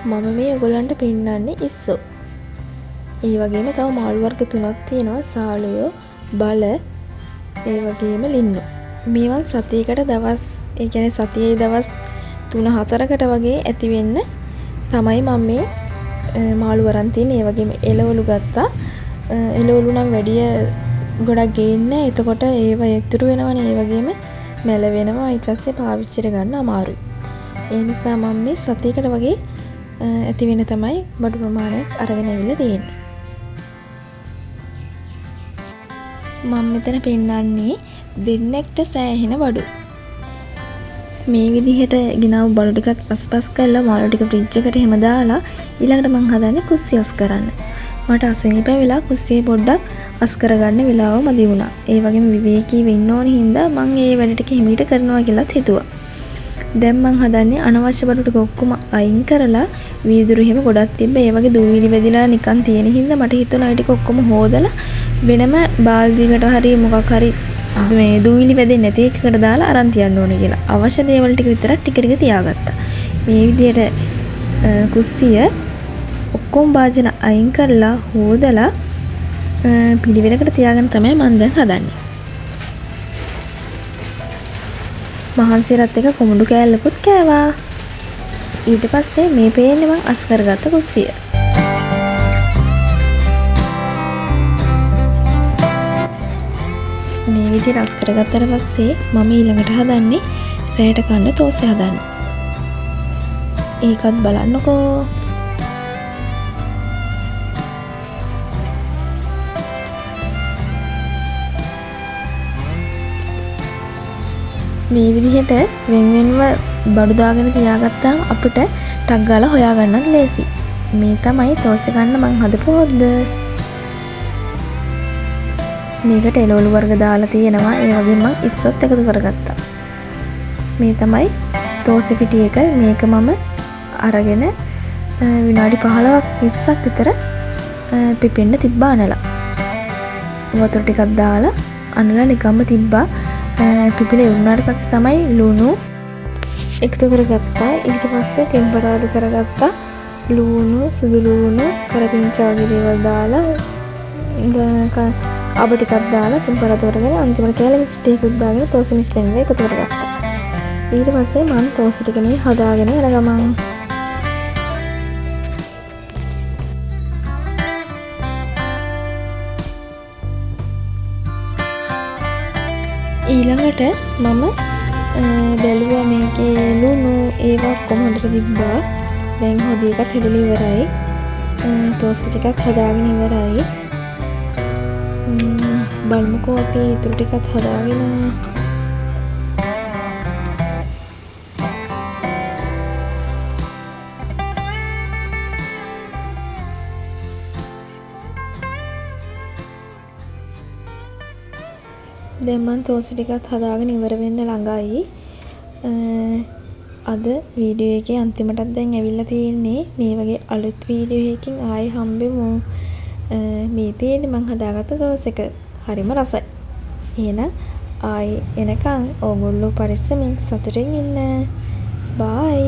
මම මේ ඔයගොල්ලන්ට පෙන්නන්නේ ඉස්සෝ. ඒ වගේම තව මාළු වර්ග 3ක් තියෙනවා. සාලයෝ, බල, ඒ වගේම ලින්නු. මේවන් සතියකට දවස්, ඒ කියන්නේ සතියේ දවස් 3-4කට වගේ ඇති වෙන්න තමයි මම මේ මාළු වරන් තියෙන්නේ. ඒ වගේම එළවලු ගත්තා. එළවලු නම් වැඩිය ගොඩක් ගේන්නේ. එතකොට ඒව ඉතුරු වෙනවනේ. ඒ වගේම මැල වෙනවා. ඊට පස්සේ පාවිච්චිට ගන්න අමාරුයි. ඒ නිසා මම මේ සතියකට වගේ ඇති වෙන තමයි බඩු ප්‍රමාණයක් අරගෙන ඇවිල්ලා තියෙන්නේ. මම මෙතන පෙන්නන්නේ දෙන්නෙක්ට සෑහෙන බඩු. මේ විදිහට ගෙනාව බඩු ටිකක් අස්පස් කරලා මාළු ටික ෆ්‍රිජ් එකට එහෙම දාලා ඊළඟට මම හදන්නේ කුස්සිය අස් කරන්න. මට අසනීප වෙලා කුස්සිය පොඩ්ඩක් අස් කරගන්න වෙලාව මදි වුණා. ඒ වගේම විවේකීව ඉන්න ඕනේ හින්දා මම මේ වැඩ ටික හිමීට කරනවා කියලාත් හිතුවා. දැන් මම හදන්නේ අනවශ්‍ය බඩු ටික ඔක්කොම අයින් කරලා වීදුරු එහෙම ගොඩක් තිබ්බ ඒ වගේ දූවිලි වැදිලා නිකන් තියෙන හින්දා මට හිතුණා ඒ ටික ඔක්කොම හොදලා වෙනම බාල්දියකට හරි මොකක් හරි මේ දූවිලි වැදෙන්නේ නැති එකකට දාලා අරන් තියන්න ඕනේ කියලා. අවශ්‍ය දේවල් ටික විතරක් ටික ටික තියාගත්තා. මේ විදිහට කුස්සිය ඔක්කොම භාජන අයින් කරලා හොදලා පිළිවෙලකට තියාගෙන තමයි මම දැන් හදන්නේ. මහන්සියරත් එක කොමුඩු කෑල්ලකුත් කෑවා. ඊට පස්සේ මේ පේන්නේ මං අස් කරගත්ත කුස්සිය. මේ විදිහට අස් කරගත්තට පස්සේ මම ඊළඟට හදන්නේ රැයට කන්න තෝසෙ හදන්න. ඒකත් බලන්නකෝ. මේ විදිහට වෙන්වෙන්ව බඩු දාගෙන තියාගත්තාම අපිට ටක් ගාලා හොයාගන්නත් ලේසි. මේ තමයි තෝසෙ කන්න මං හදපු හොද්ද. මේකට එළවලු වර්ග දාලා තියෙනවා. ඒ වගේම මං ඉස්සොත් එකතු කරගත්තා. මේ තමයි තෝසෙ පිටි එක. මේක මම අරගෙන විනාඩි 15ක් 20ක් විතර පිපෙන්න තිබ්බා අනලා. වතුර ටිකක් දාලා අනලා නිකම්ම තිබ්බා. පිපිලා ඉවරනාට පස්සේ තමයි ලුණු එකතු කරගත්තා. ඊට පස්සේ ටෙම්පරාදු කරගත්තා. ලුණු, සුදු ලුණු, කරපිංචා වගේ දේවල් දාලා අබ ටිකක් දාලා ටෙම්පරාදු කරගෙන අන්තිමට කැලේ මිස් ටිකකුත් දාගෙන තෝසෙ මිස් පෙන්නලා එකතු කරගත්තා. ඊට පස්සේ මම තෝසෙ ටික මේ හදාගෙන යන ගමන් ඊළඟට මම බැලුවා මේකේ ලුණු ඒවා ඔක්කොම හොඳට තිබ්බා. දැන් හොදි එකක් හදලා ඉවරයි. තෝසෙ ටිකක් හදාගෙන ඉවරයි. බලමුකෝ අපි ඊටු ටිකක් හදාගෙන දැන් මම තෝසෙ ටිකක් හදාගෙන ඉවර වෙන්න ළඟයි. අද වීඩියෝ එකේ අන්තිමටත් දැන් ඇවිල්ලා තියෙන්නේ. මේ වගේ අලුත් වීඩියෝ එකකින් ආයෙ හම්බෙමු. මේ තියෙන්නේ මම හදාගත්ත තෝසෙ එක. හරිම රසයි. එහෙනම් ආයෙ එනකන් ඕගොල්ලෝ පරිස්සමින් සතුටින් ඉන්න. බයි.